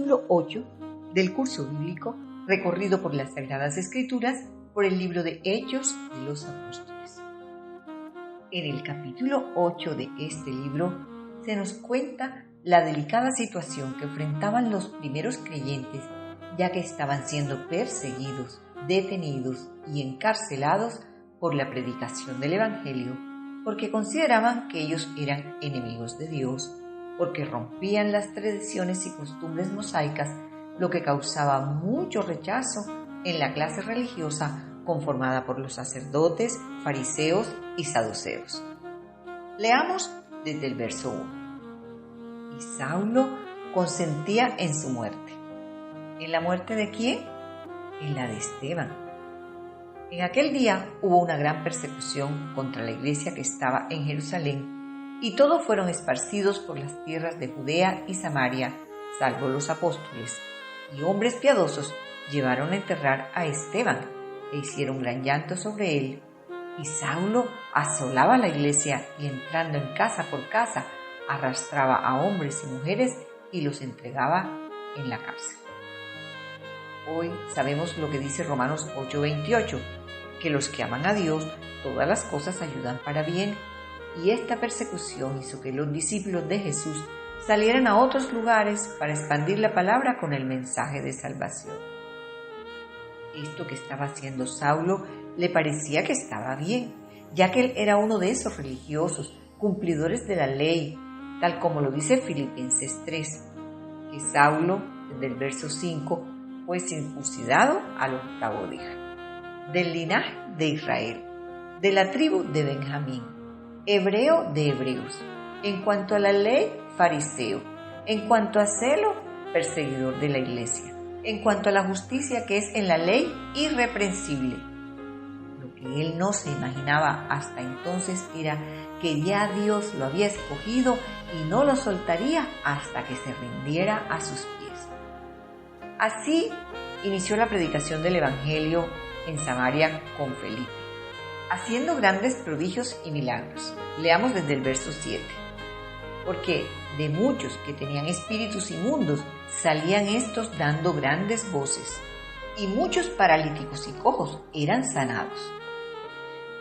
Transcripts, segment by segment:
capítulo 8 del curso bíblico recorrido por las Sagradas Escrituras por el libro de Hechos de los Apóstoles. En el capítulo 8 de este libro se nos cuenta la delicada situación que enfrentaban los primeros creyentes, ya que estaban siendo perseguidos, detenidos y encarcelados por la predicación del Evangelio, porque consideraban que ellos eran enemigos de Dios, porque rompían las tradiciones y costumbres mosaicas, lo que causaba mucho rechazo en la clase religiosa conformada por los sacerdotes, fariseos y saduceos. Leamos desde el verso 1. Y Saulo consentía en su muerte. ¿En la muerte de quién? En la de Esteban. En aquel día hubo una gran persecución contra la iglesia que estaba en Jerusalén, y todos fueron esparcidos por las tierras de Judea y Samaria, salvo los apóstoles, y hombres piadosos llevaron a enterrar a Esteban, e hicieron gran llanto sobre él. Y Saulo asolaba la iglesia y entrando en casa por casa, arrastraba a hombres y mujeres y los entregaba en la cárcel. Hoy sabemos lo que dice Romanos 8:28, que los que aman a Dios, todas las cosas ayudan para bien, y esta persecución hizo que los discípulos de Jesús salieran a otros lugares para expandir la palabra con el mensaje de salvación. Esto que estaba haciendo Saulo le parecía que estaba bien, ya que él era uno de esos religiosos, cumplidores de la ley, tal como lo dice Filipenses 3, que Saulo, desde el verso 5, fue circuncidado al 8º día, del linaje de Israel, de la tribu de Benjamín, hebreo de hebreos, en cuanto a la ley, fariseo, en cuanto a celo, perseguidor de la iglesia, en cuanto a la justicia que es en la ley, irreprensible. Lo que él no se imaginaba hasta entonces era que ya Dios lo había escogido y no lo soltaría hasta que se rindiera a sus pies. Así inició la predicación del Evangelio en Samaria con Felipe, haciendo grandes prodigios y milagros. Leamos desde el verso 7. Porque de muchos que tenían espíritus inmundos salían estos dando grandes voces, y muchos paralíticos y cojos eran sanados.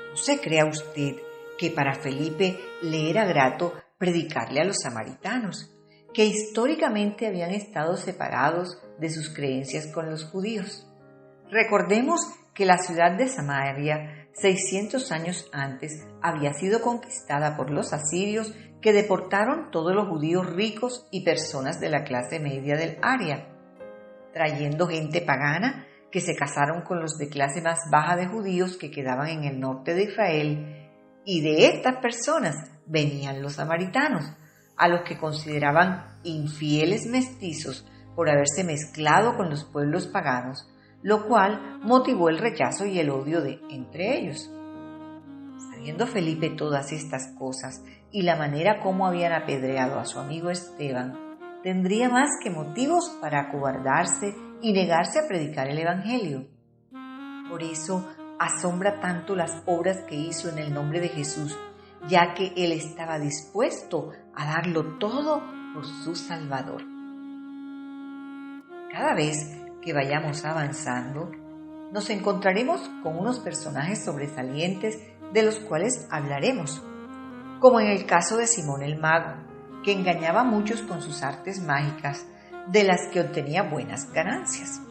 No se crea usted que para Felipe le era grato predicarle a los samaritanos, que históricamente habían estado separados de sus creencias con los judíos. Recordemos que la ciudad de Samaria, 600 años antes, había sido conquistada por los asirios, que deportaron todos los judíos ricos y personas de la clase media del área, trayendo gente pagana que se casaron con los de clase más baja de judíos que quedaban en el norte de Israel, y de estas personas venían los samaritanos, a los que consideraban infieles mestizos por haberse mezclado con los pueblos paganos, lo cual motivó el rechazo y el odio de entre ellos. Sabiendo Felipe todas estas cosas y la manera como habían apedreado a su amigo Esteban, tendría más que motivos para acobardarse y negarse a predicar el Evangelio. Por eso asombra tanto las obras que hizo en el nombre de Jesús, ya que él estaba dispuesto a darlo todo por su Salvador. Cada vez que vayamos avanzando, nos encontraremos con unos personajes sobresalientes de los cuales hablaremos, como en el caso de Simón el Mago, que engañaba a muchos con sus artes mágicas, de las que obtenía buenas ganancias.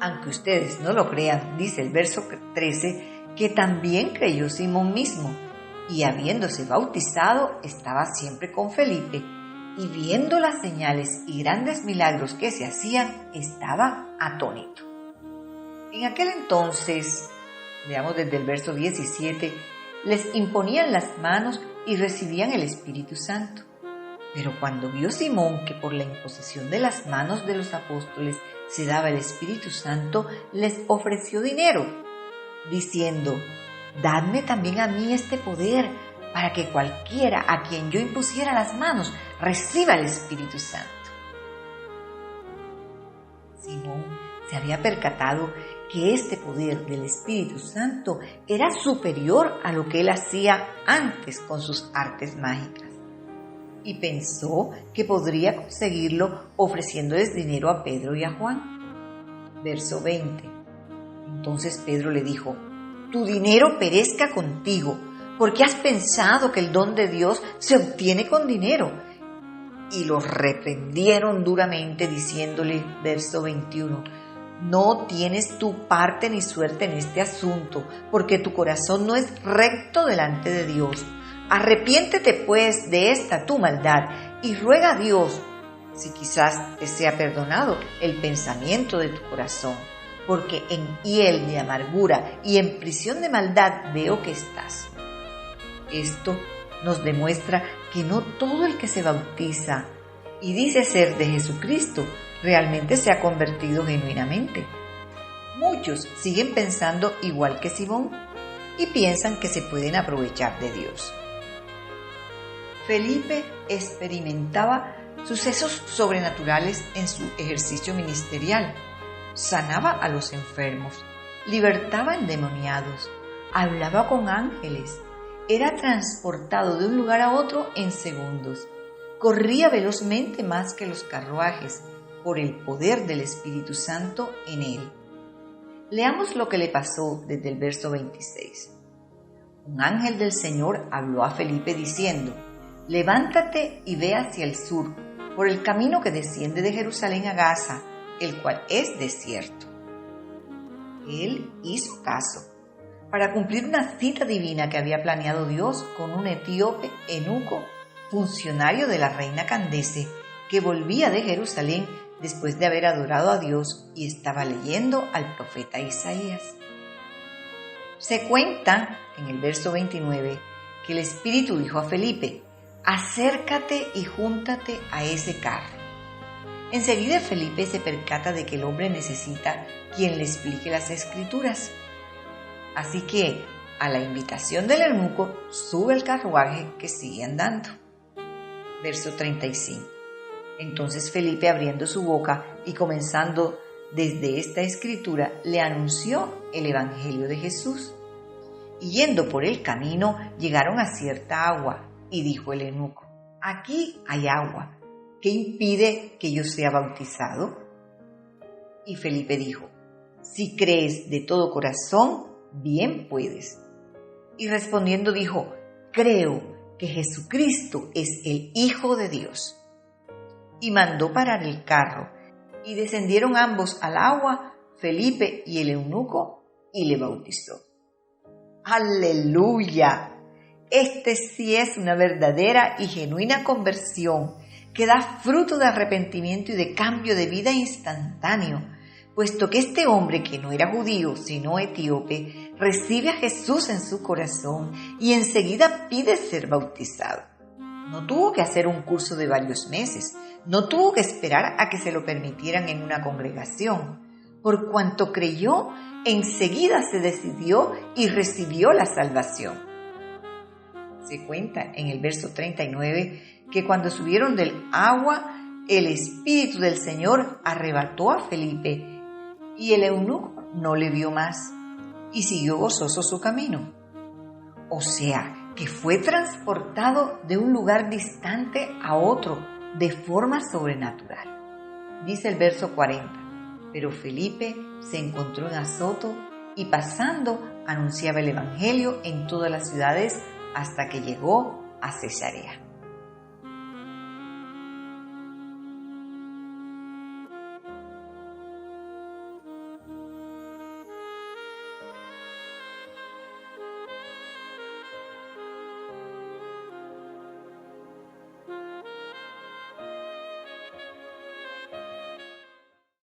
Aunque ustedes no lo crean, dice el verso 13, que también creyó Simón mismo, y habiéndose bautizado, estaba siempre con Felipe, y viendo las señales y grandes milagros que se hacían, estaba atónito. En aquel entonces, veamos desde el verso 17, les imponían las manos y recibían el Espíritu Santo. Pero cuando vio Simón que por la imposición de las manos de los apóstoles se daba el Espíritu Santo, les ofreció dinero, diciendo: «Dadme también a mí este poder, para que cualquiera a quien yo impusiera las manos reciba el Espíritu Santo». Simón se había percatado que este poder del Espíritu Santo era superior a lo que él hacía antes con sus artes mágicas. y pensó que podría conseguirlo ofreciéndoles dinero a Pedro y a Juan. Verso 20. Entonces Pedro le dijo: «Tu dinero perezca contigo, porque has pensado que el don de Dios se obtiene con dinero». Y los reprendieron duramente, diciéndole, verso 21, «No tienes tu parte ni suerte en este asunto, porque tu corazón no es recto delante de Dios. Arrepiéntete pues de esta tu maldad y ruega a Dios, si quizás te sea perdonado el pensamiento de tu corazón, porque en hiel de amargura y en prisión de maldad veo que estás». Esto nos demuestra que no todo el que se bautiza y dice ser de Jesucristo realmente se ha convertido genuinamente. Muchos siguen pensando igual que Simón y piensan que se pueden aprovechar de Dios. Felipe experimentaba sucesos sobrenaturales en su ejercicio ministerial. Sanaba a los enfermos, libertaba endemoniados, hablaba con ángeles, era transportado de un lugar a otro en segundos, corría velozmente más que los carruajes por el poder del Espíritu Santo en él. Leamos lo que le pasó desde el verso 26. Un ángel del Señor habló a Felipe diciendo: «Levántate y ve hacia el sur, por el camino que desciende de Jerusalén a Gaza, el cual es desierto». Él hizo caso para cumplir una cita divina que había planeado Dios con un etíope eunuco, funcionario de la reina Candace, que volvía de Jerusalén después de haber adorado a Dios y estaba leyendo al profeta Isaías. Se cuenta en el verso 29 que el Espíritu dijo a Felipe: «Acércate y júntate a ese carro». Enseguida Felipe se percata de que el hombre necesita quien le explique las Escrituras. Así que, a la invitación del eunuco, sube al carruaje que sigue andando. Verso 35. Entonces Felipe, abriendo su boca y comenzando desde esta escritura, le anunció el Evangelio de Jesús. Y yendo por el camino, llegaron a cierta agua, y dijo el eunuco: «Aquí hay agua, ¿qué impide que yo sea bautizado?». Y Felipe dijo: «Si crees de todo corazón, bien puedes». Y respondiendo dijo: «Creo que Jesucristo es el Hijo de Dios». Y mandó parar el carro, y descendieron ambos al agua, Felipe y el eunuco, y le bautizó. ¡Aleluya! Este sí es una verdadera y genuina conversión que da fruto de arrepentimiento y de cambio de vida instantáneo, puesto que este hombre, que no era judío sino etíope, recibe a Jesús en su corazón y enseguida pide ser bautizado. No tuvo que hacer un curso de varios meses, no tuvo que esperar a que se lo permitieran en una congregación. Por cuanto creyó, enseguida se decidió y recibió la salvación. Se cuenta en el verso 39 que cuando subieron del agua, el Espíritu del Señor arrebató a Felipe y el eunuco no le vio más y siguió gozoso su camino. O sea, que fue transportado de un lugar distante a otro de forma sobrenatural. Dice el verso 40, pero Felipe se encontró en Azoto y pasando anunciaba el Evangelio en todas las ciudades hasta que llegó a Cesarea.